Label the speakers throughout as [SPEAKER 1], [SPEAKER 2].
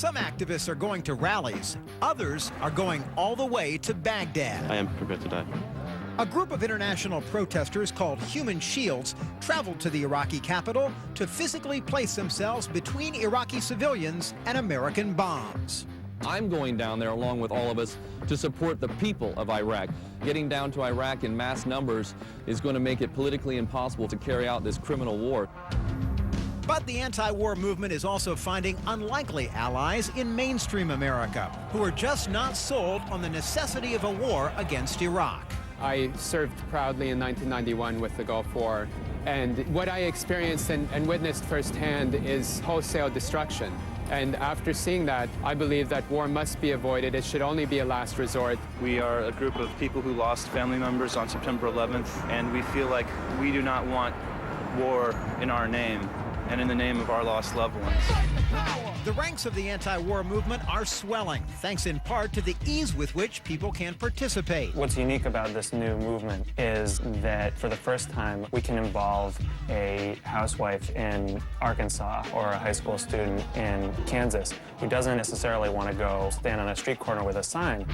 [SPEAKER 1] Some activists are going to rallies. Others are going all the way to Baghdad.
[SPEAKER 2] I am prepared to die.
[SPEAKER 1] A group of international protesters called Human Shields traveled to the Iraqi capital to physically place themselves between Iraqi civilians and American bombs.
[SPEAKER 3] I'm going down there along with all of us to support the people of Iraq. Getting down to Iraq in mass numbers is going to make it politically impossible to carry out this criminal war.
[SPEAKER 1] But the anti-war movement is also finding unlikely allies in mainstream America who are just not sold on the necessity of a war against Iraq.
[SPEAKER 4] I served proudly in 1991 with the Gulf War, and what I experienced and witnessed firsthand is wholesale destruction. And after seeing that, I believe that war must be avoided. It should only be a last resort.
[SPEAKER 5] We are a group of people who lost family members on September 11th, and we feel like we do not want war in our name and in the name of our lost loved ones.
[SPEAKER 1] The ranks of the anti-war movement are swelling, thanks in part to the ease with which people can participate.
[SPEAKER 6] What's unique about this new movement is that for the first time, we can involve a housewife in Arkansas or a high school student in Kansas who doesn't necessarily want to go stand on a street corner with a sign.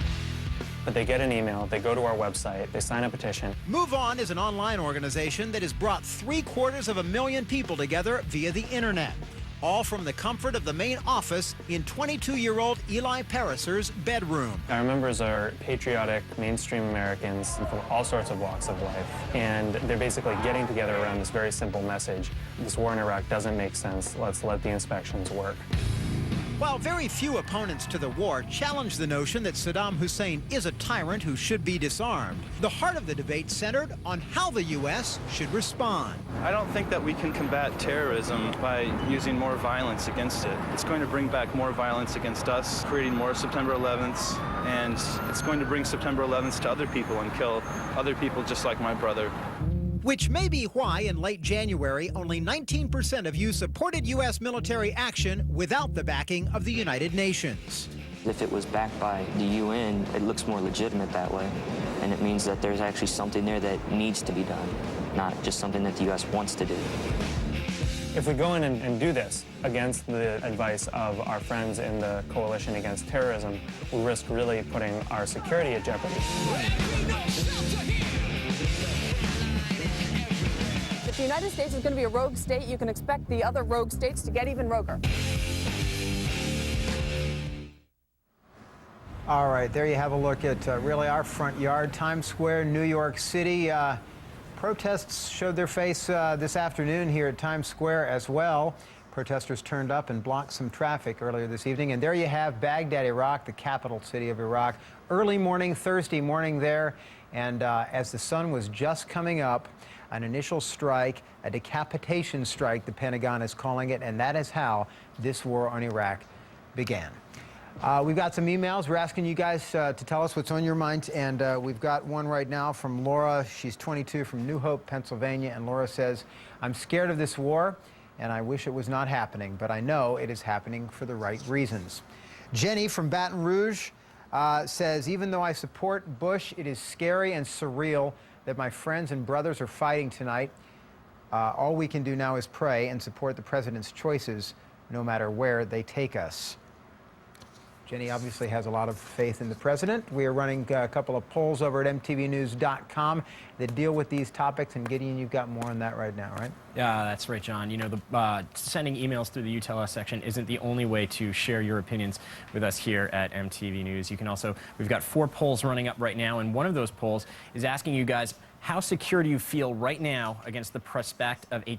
[SPEAKER 6] But they get an email, they go to our website, they sign a petition.
[SPEAKER 1] Move On is an online organization that has brought 750,000 people together via the internet, all from the comfort of the main office in 22-year-old Eli Pariser's bedroom.
[SPEAKER 6] Our members are patriotic, mainstream Americans from all sorts of walks of life, and they're basically getting together around this very simple message. This war in Iraq doesn't make sense. Let's let the inspections work.
[SPEAKER 1] While very few opponents to the war challenge the notion that Saddam Hussein is a tyrant who should be disarmed, the heart of the debate centered on how the U.S. should respond.
[SPEAKER 5] I don't think that we can combat terrorism by using more violence against it. It's going to bring back more violence against us, creating more September 11ths, and it's going to bring September 11ths to other people and kill other people just like my brother.
[SPEAKER 1] Which may be why in late January, only 19% of you supported U.S. military action without the backing of the United Nations.
[SPEAKER 7] If it was backed by the UN, it looks more legitimate that way. And it means that there's actually something there that needs to be done, not just something that the U.S. wants to do.
[SPEAKER 6] If we go in and do this against the advice of our friends in the Coalition Against Terrorism, we risk really putting our security at jeopardy.
[SPEAKER 8] If the United States is going to be a rogue state, you can expect the other rogue states to get even roguer.
[SPEAKER 1] All right, there you have a look at really our front yard, Times Square, New York City. Protests showed their face this afternoon here at Times Square as well. Protesters turned up and blocked some traffic earlier this evening. And there you have Baghdad, Iraq, the capital city of Iraq. Early morning, Thursday morning there. And as the sun was just coming up, an initial strike, a decapitation strike, the Pentagon is calling it, and that is how this war on Iraq began. We've got some emails. We're asking you guys to tell us what's on your minds, and we've got one right now from Laura. She's 22 from New Hope, Pennsylvania, and Laura says, I'm scared of this war, and I wish it was not happening, but I know it is happening for the right reasons. Jenny from Baton Rouge says, even though I support Bush, it is scary and surreal that my friends and brothers are fighting tonight. All we can do now is pray and support the president's choices, no matter where they take us. Jenny obviously has a lot of faith in the president. We are running a couple of polls over at mtvnews.com that deal with these topics, and Gideon, you've got more on that right now, right?
[SPEAKER 9] Yeah, that's right, John. You know, sending emails through the You Tell Us section isn't the only way to share your opinions with us here at MTV News. You can also, we've got 4 polls running up right now, and one of those polls is asking you guys, how secure do you feel right now against the prospect of a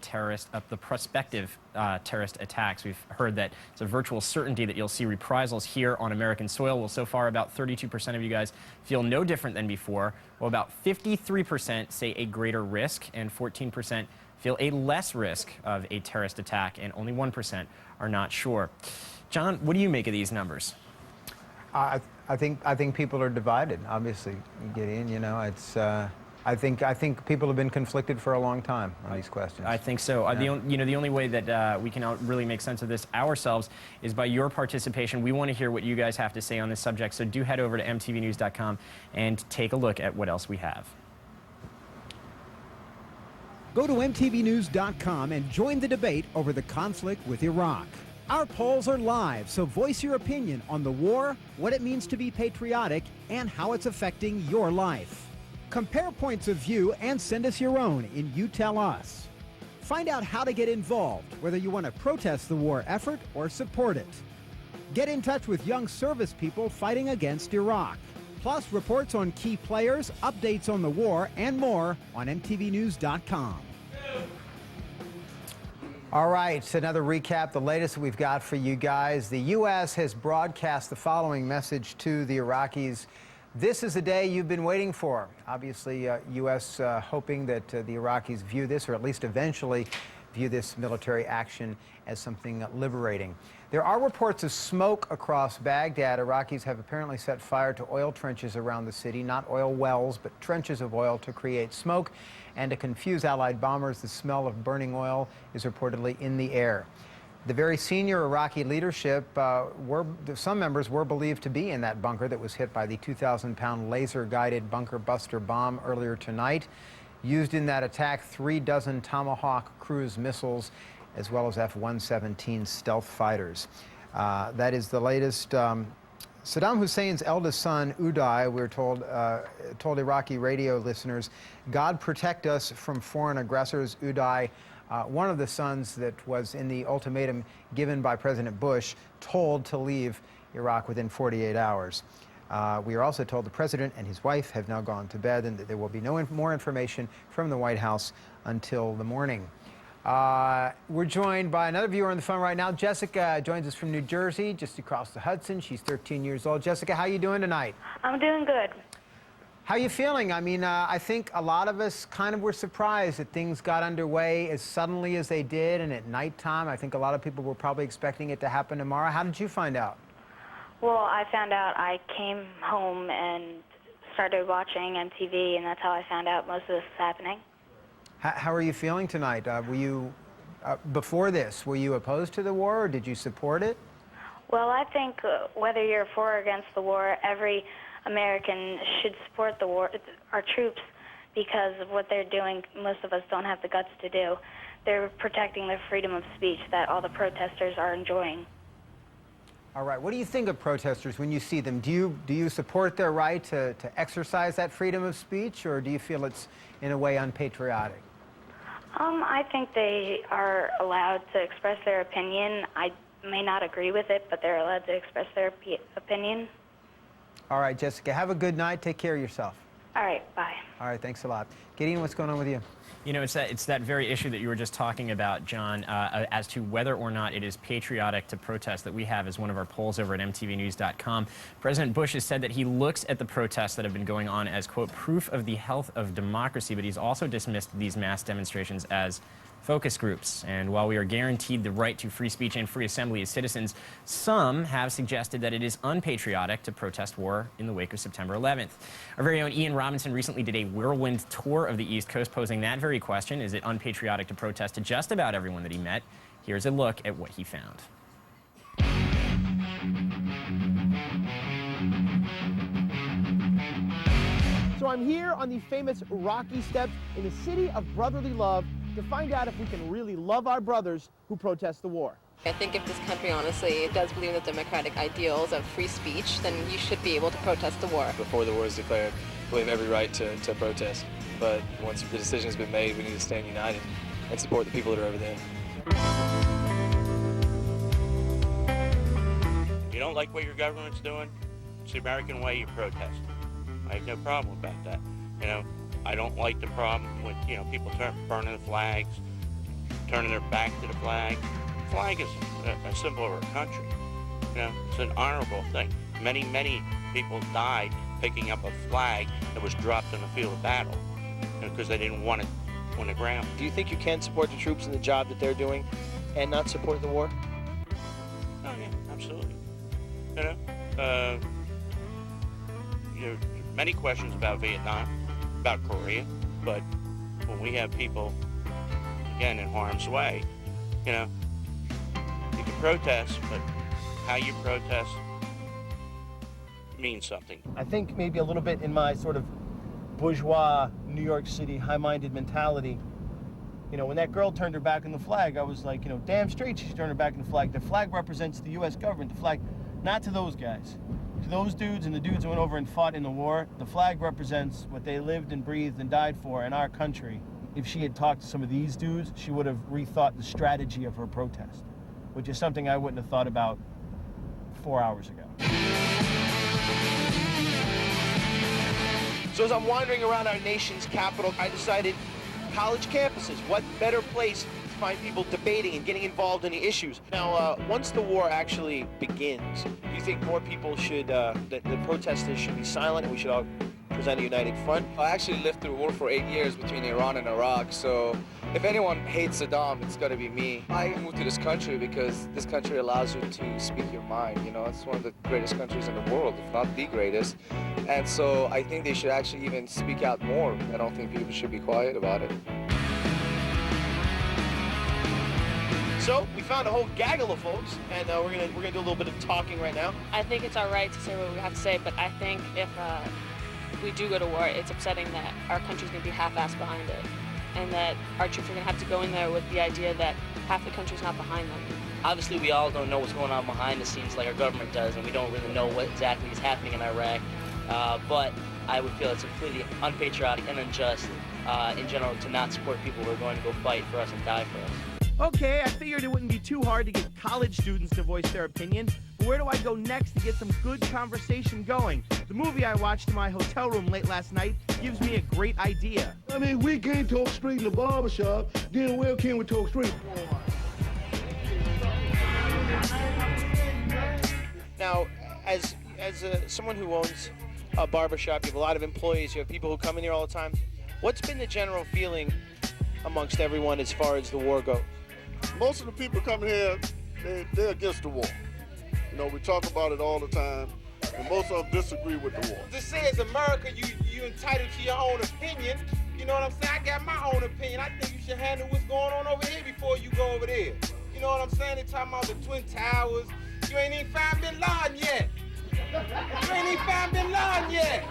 [SPEAKER 9] prospective terrorist attacks? We've heard that it's a virtual certainty that you'll see reprisals here on American soil. Well, so far, about 32% of you guys feel no different than before. Well, about 53% say a greater risk, and 14% feel a less risk of a terrorist attack, and only 1% are not sure. John, what do you make of these numbers?
[SPEAKER 1] I think people are divided. Obviously, Gideon, you know, it's. I think people have been conflicted for a long time on these questions.
[SPEAKER 9] I think so. Yeah. The only way that we can really make sense of this ourselves is by your participation. We want to hear what you guys have to say on this subject, so do head over to mtvnews.com and take a look at what else we have. Go to mtvnews.com and join the debate over the conflict with Iraq.
[SPEAKER 1] Our polls are live, so voice your opinion on the war, what it means to be patriotic, and how it's affecting your life. Compare points of view and send us your own in You Tell Us. Find out how to get involved, whether you want to protest the war effort or support it. Get in touch with young service people fighting against Iraq. Plus reports on key players, updates on the war, and more on mtvnews.com. All right, another recap, the latest we've got for you guys. The U.S. has broadcast the following message to the Iraqis. This is the day you've been waiting for. Obviously, U.S. Hoping that the Iraqis view this, or at least eventually view this military action as something liberating. There are reports of smoke across Baghdad. Iraqis have apparently set fire to oil trenches around the city, not oil wells, but trenches of oil to create smoke. And to confuse Allied bombers, the smell of burning oil is reportedly in the air. The very senior Iraqi leadership, some members were believed to be in that bunker that was hit by the 2,000-pound laser-guided bunker buster bomb earlier tonight. Used in that attack, 3 dozen Tomahawk cruise missiles, as well as F-117 stealth fighters. That is the latest. Saddam Hussein's eldest son, Uday, we're told Iraqi radio listeners, God protect us from foreign aggressors. Uday, one of the sons that was in the ultimatum given by President Bush, told to leave Iraq within 48 hours. We are also told the president and his wife have now gone to bed and that there will be no more information from the White House until the morning. We're joined by another viewer on the phone right now. Jessica joins us from New Jersey, just across the Hudson. She's 13 years old. Jessica, how are you doing tonight?
[SPEAKER 2] I'm doing good.
[SPEAKER 1] How are you feeling? I mean, I think a lot of us kind of were surprised that things got underway as suddenly as they did and at nighttime. I think a lot of people were probably expecting it to happen tomorrow. How did you find out?
[SPEAKER 2] Well, I found out, I came home and started watching MTV, and that's how I found out most of this was happening.
[SPEAKER 1] How are you feeling tonight? Were you, before this, were you opposed to the war, or did you support it?
[SPEAKER 2] Well, I think whether you're for or against the war, every American should support the war, our troops, because of what they're doing. Most of us don't have the guts to do. They're protecting the freedom of speech that all the protesters are enjoying.
[SPEAKER 1] All right. What do you think of protesters when you see them? Do you support their right to exercise that freedom of speech, or do you feel it's in a way unpatriotic?
[SPEAKER 2] I think they are allowed to express their opinion. I may not agree with it, but they're allowed to express their opinion.
[SPEAKER 1] All right, Jessica, have a good night. Take care of yourself.
[SPEAKER 2] All right, bye.
[SPEAKER 1] All right, thanks a lot. Gideon, what's going on with you?
[SPEAKER 9] You know, it's that very issue that you were just talking about, John, as to whether or not it is patriotic to protest that we have as one of our polls over at mtvnews.com. President Bush has said that he looks at the protests that have been going on as, quote, proof of the health of democracy, but he's also dismissed these mass demonstrations as focus groups. And while we are guaranteed the right to free speech and free assembly as citizens, some have suggested that it is unpatriotic to protest war in the wake of September 11th. Our very own Ian Robinson recently did a whirlwind tour of the East Coast, posing that very question: is it unpatriotic to protest to just about everyone that he met? Here's a look at what he found.
[SPEAKER 10] So I'm here on the famous Rocky Steps in the city of brotherly love to find out if we can really love our brothers who protest the war.
[SPEAKER 11] I think if this country honestly does believe in the democratic ideals of free speech, then you should be able to protest the war.
[SPEAKER 12] Before the war is declared, we have every right to protest. But once the decision has been made, we need to stand united and support the people that are over there.
[SPEAKER 13] You don't like what your government's doing? It's the American way, you protest. I have no problem about that. You know, I don't like the problem with, people burning the flags, turning their back to the flag. The flag is a symbol of our country. It's an honorable thing. Many, many people died picking up a flag that was dropped on the field of battle because they didn't want it on the ground.
[SPEAKER 10] Do you think you can support the troops in the job that they're doing and not support the war?
[SPEAKER 13] Oh, yeah, absolutely. There are many questions about Vietnam, about Korea, but when we have people, again, in harm's way, you can protest, but how you protest means something.
[SPEAKER 10] I think maybe a little bit in my sort of bourgeois New York City high-minded mentality, You know, when that girl turned her back on the flag, I was like, you know, damn straight she turned her back on the flag. The flag represents the U.S. government. The flag, not to those guys. To those dudes and the dudes who went over and fought in the war, the flag represents what they lived and breathed and died for in our country. If she had talked to some of these dudes, she would have rethought the strategy of her protest, which is something I wouldn't have thought about 4 hours ago. So as I'm wandering around our nation's capital, I decided college campuses, what better place to find people debating and getting involved in the issues. Now, once the war actually begins, do you think more people should, that the protesters should be silent and we should all present a united front?
[SPEAKER 12] I actually lived through a war for 8 years between Iran and Iraq, so if anyone hates Saddam, it's got to be me. I moved to this country because this country allows you to speak your mind. You know, it's one of the greatest countries in the world, if not the greatest. And so I think they should actually even speak out more. I don't think people should be quiet about it.
[SPEAKER 10] So we found a whole gaggle of folks, and we're gonna do a little bit of talking right now.
[SPEAKER 14] I think it's our right to say what we have to say, but I think if we do go to war, it's upsetting that our country's gonna be half-assed behind it, and that our troops are gonna have to go in there with the idea that half the country's not behind them.
[SPEAKER 15] Obviously, we all don't know what's going on behind the scenes like our government does, and we don't really know what exactly is happening in Iraq. But I would feel it's completely unpatriotic and unjust in general to not support people who are going to go fight for us and die for us.
[SPEAKER 10] Okay, I figured it wouldn't be too hard to get college students to voice their opinion, but where do I go next to get some good conversation going? The movie I watched in my hotel room late last night gives me a great idea.
[SPEAKER 16] I mean, we can't talk straight in the barbershop, then where can we talk straight?
[SPEAKER 10] Now, as someone who owns a barbershop, you have a lot of employees, you have people who come in here all the time. What's been the general feeling amongst everyone as far as the war goes?
[SPEAKER 16] Most of the people coming here, they're against the war. You know, we talk about it all the time, and most of them disagree with the war.
[SPEAKER 17] To say as America, you entitled to your own opinion. You know what I'm saying? I got my own opinion. I think you should handle what's going on over here before you go over there. You know what I'm saying? They're talking about the Twin Towers. You ain't even found Bin Laden yet. You ain't even found Bin Laden yet.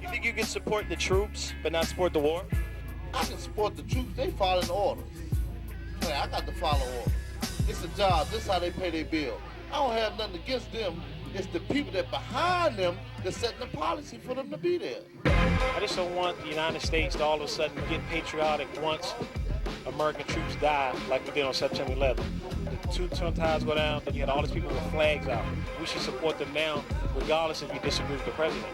[SPEAKER 10] You think you can support the troops but not support the war?
[SPEAKER 16] I can support the troops. They following orders. Hey, I got to follow orders. It's a job. This is how they pay their bill. I don't have nothing against them. It's the people that behind them that's setting the policy for them to be there.
[SPEAKER 18] I just don't want the United States to all of a sudden get patriotic once American troops die like we did on September 11th. The two Twin Towers go down, and you had all these people with flags out. We should support them now, regardless if we disagree with the president.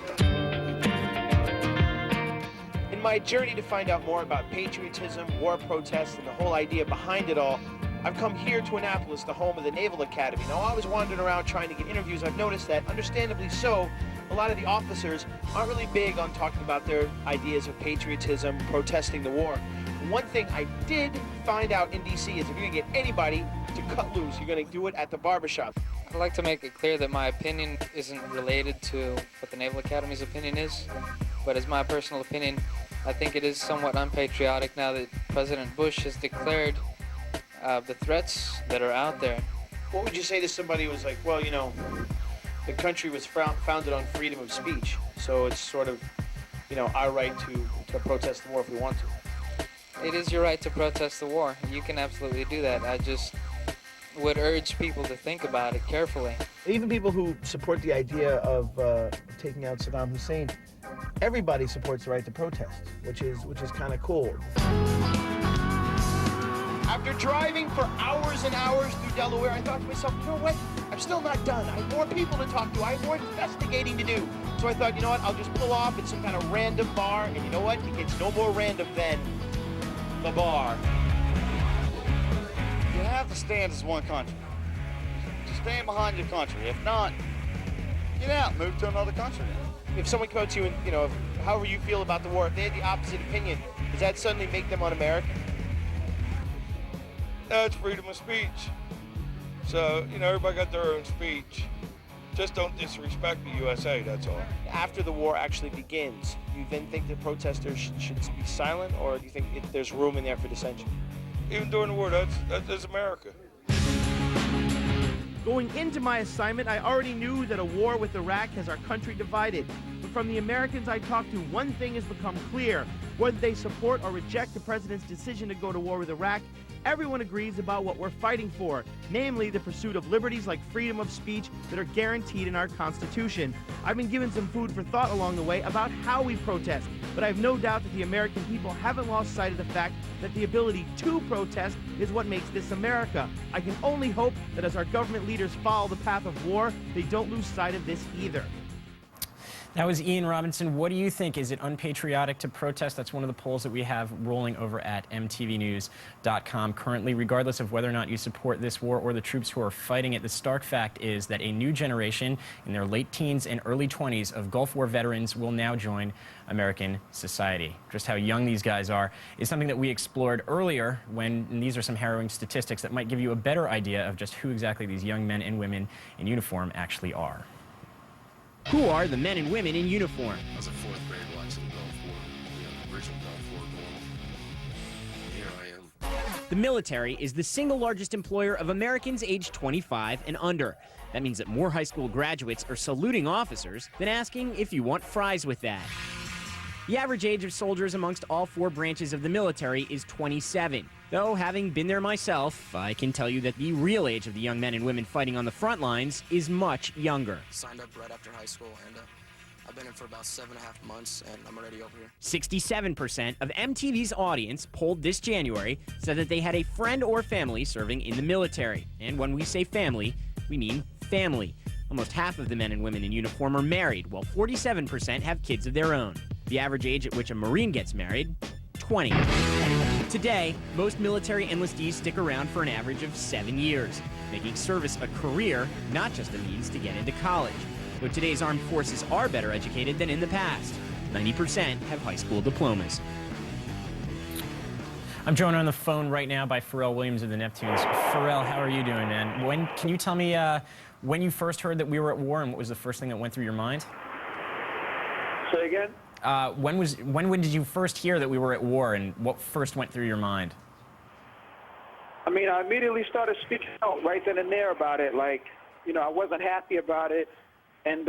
[SPEAKER 10] In my journey to find out more about patriotism, war protests, and the whole idea behind it all, I've come here to Annapolis, the home of the Naval Academy. Now, I was wandering around trying to get interviews. I've noticed that, understandably so, a lot of the officers aren't really big on talking about their ideas of patriotism, protesting the war. One thing I did find out in D.C. is if you're going to get anybody to cut loose, you're going to do it at the barbershop.
[SPEAKER 19] I'd like to make it clear that my opinion isn't related to what the Naval Academy's opinion is, but as my personal opinion, I think it is somewhat unpatriotic now that President Bush has declared the threats that are out there.
[SPEAKER 10] What would you say to somebody who was like, well, you know, the country was founded on freedom of speech, so it's sort of, you know, our right to protest the war if we want to?
[SPEAKER 19] It is your right to protest the war. You can absolutely do that. I just would urge people to think about it carefully.
[SPEAKER 10] Even people who support the idea of taking out Saddam Hussein, everybody supports the right to protest, which is kind of cool. After driving for hours and hours through Delaware, I thought to myself, you know what? I'm still not done. I have more people to talk to. I have more investigating to do. So I thought, you know what? I'll just pull off at some kind of random bar, and you know what? It gets no more random than the bar.
[SPEAKER 16] You have to stand as one country. Just stand behind your country. If not, get out, move to another country.
[SPEAKER 10] If someone came up to you and, you know, however you feel about the war, if they had the opposite opinion, does that suddenly make them un-American?
[SPEAKER 17] That's freedom of speech. So, you know, everybody got their own speech. Just don't disrespect the USA, that's all.
[SPEAKER 10] After the war actually begins, do you then think that protesters should be silent, or do you think there's room in there for dissension?
[SPEAKER 17] Even during the war, that's America.
[SPEAKER 10] Going into my assignment, I already knew that a war with Iraq has our country divided. But from the Americans I talked to, one thing has become clear. Whether they support or reject the president's decision to go to war with Iraq, everyone agrees about what we're fighting for, namely the pursuit of liberties like freedom of speech that are guaranteed in our Constitution. I've been given some food for thought along the way about how we protest, but I have no doubt that the American people haven't lost sight of the fact that the ability to protest is what makes this America. I can only hope that as our government leaders follow the path of war, they don't lose sight of this either.
[SPEAKER 9] That was Ian Robinson. What do you think? Is it unpatriotic to protest? That's one of the polls that we have rolling over at mtvnews.com currently. Regardless of whether or not you support this war or the troops who are fighting it, the stark fact is that a new generation in their late teens and early 20s of Gulf War veterans will now join American society. Just how young these guys are is something that we explored earlier and these are some harrowing statistics that might give you a better idea of just who exactly these young men and women in uniform actually are. Who are the men and women in uniform?
[SPEAKER 20] I was in 4th grade watching the Gulf War, the original Gulf War going. Here I am.
[SPEAKER 9] The military is the single largest employer of Americans aged 25 and under. That means that more high school graduates are saluting officers than asking if you want fries with that. The average age of soldiers amongst all 4 branches of the military is 27. Though, having been there myself, I can tell you that the real age of the young men and women fighting on the front lines is much younger.
[SPEAKER 21] Signed up right after high school, and I've been in for about 7.5 months, and I'm already over here.
[SPEAKER 9] 67% of MTV's audience polled this January said that they had a friend or family serving in the military. And when we say family, we mean family. Almost half of the men and women in uniform are married, while 47% have kids of their own. The average age at which a Marine gets married, 20. Today, most military enlistees stick around for an average of 7 years, making service a career, not just a means to get into college. Though today's armed forces are better educated than in the past. 90% have high school diplomas. I'm joined on the phone right now by Pharrell Williams of the Neptunes. Pharrell, how are you doing, man? Can you tell me when you first heard that we were at war and what was the first thing that went through your mind?
[SPEAKER 22] Say again?
[SPEAKER 9] When did you first hear that we were at war, and what first went through your mind?
[SPEAKER 22] I mean, I immediately started speaking out right then and there about it. Like, you know, I wasn't happy about it, and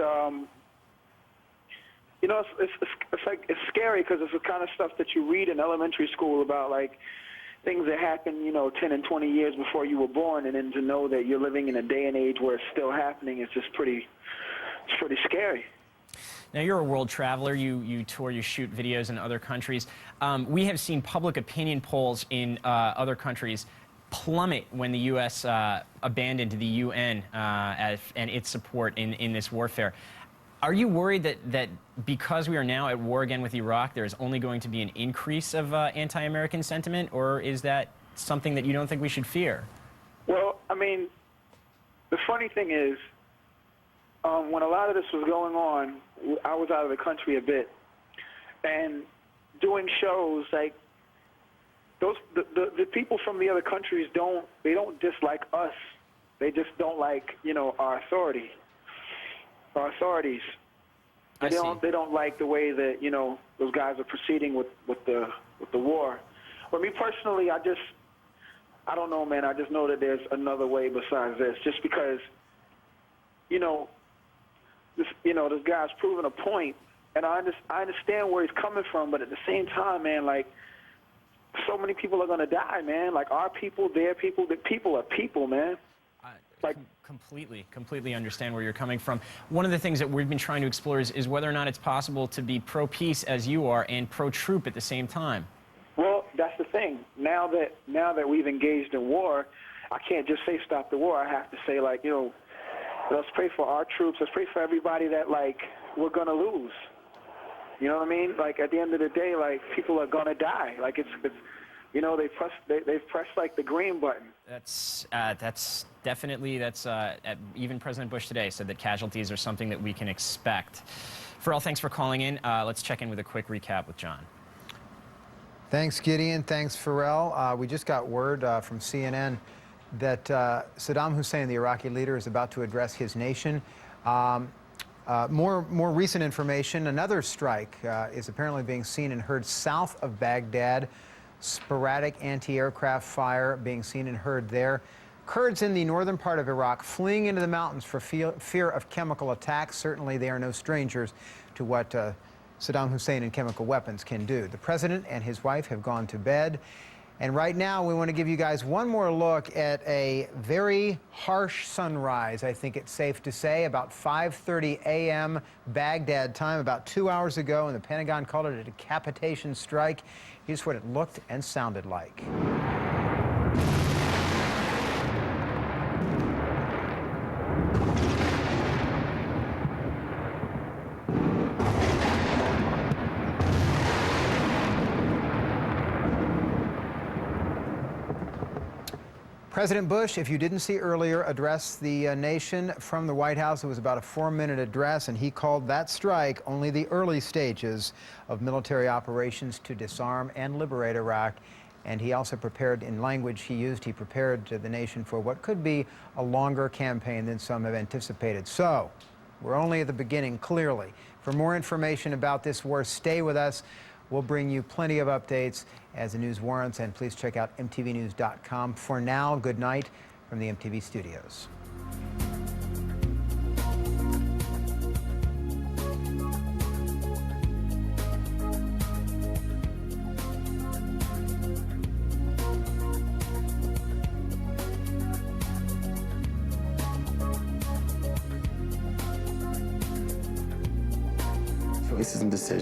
[SPEAKER 22] you know, it's scary because it's the kind of stuff that you read in elementary school about, like things that happened, you know, 10 and 20 years before you were born, and then to know that you're living in a day and age where it's still happening is just pretty scary.
[SPEAKER 9] Now, you're a world traveler. You tour, you shoot videos in other countries. We have seen public opinion polls in other countries plummet when the U.S. abandoned the UN and its support in this warfare. Are you worried that because we are now at war again with Iraq, there is only going to be an increase of anti-American sentiment, or is that something that you don't think we should fear?
[SPEAKER 22] Well, I mean, the funny thing is, when a lot of this was going on, I was out of the country a bit, and doing shows like the people from the other countries don't dislike us. They just don't like, you know, our authorities. They don't like the way that, you know, those guys are proceeding with the war. But me personally, I don't know, man. I just know that there's another way besides this. Just because, you know, this guy's proven a point, and I understand where he's coming from, but at the same time, man, like, so many people are gonna die, man. Like, our people, their people, the people are people, man. Like,
[SPEAKER 9] completely understand where you're coming from. One of the things that we've been trying to explore is whether or not it's possible to be pro-peace as you are and pro-troop at the same time.
[SPEAKER 22] Well, that's the thing. Now that we've engaged in war, I can't just say stop the war. I have to say, like, you know, let's pray for our troops. Let's pray for everybody that, like, we're going to lose. You know what I mean? Like, at the end of the day, like, people are going to die. Like, it's you know, they've pressed, like, the green button.
[SPEAKER 9] That's definitely, even President Bush today said that casualties are something that we can expect. Pharrell, thanks for calling in. Let's check in with a quick recap with John.
[SPEAKER 1] Thanks, Gideon. Thanks, Pharrell. We just got word from CNN that Saddam Hussein, the Iraqi leader, is about to address his nation. More recent information, another strike is apparently being seen and heard south of Baghdad. Sporadic anti-aircraft fire being seen and heard there. Kurds in the northern part of Iraq fleeing into the mountains for fear of chemical attacks. Certainly they are no strangers to what Saddam Hussein and chemical weapons can do. The president and his wife have gone to bed. And right now, we want to give you guys one more look at a very harsh sunrise, I think it's safe to say, about 5:30 a.m. Baghdad time, about 2 hours ago, and the Pentagon called it a decapitation strike. Here's what it looked and sounded like. President Bush, if you didn't see earlier, addressed the nation from the White House. It was about a 4-minute address, and he called that strike only the early stages of military operations to disarm and liberate Iraq. And he also prepared, in language he used, he prepared the nation for what could be a longer campaign than some have anticipated. So, we're only at the beginning, clearly. For more information about this war, stay with us. We'll bring you plenty of updates as the news warrants, and please check out mtvnews.com. For now, good night from the MTV studios.
[SPEAKER 3] Choices and decisions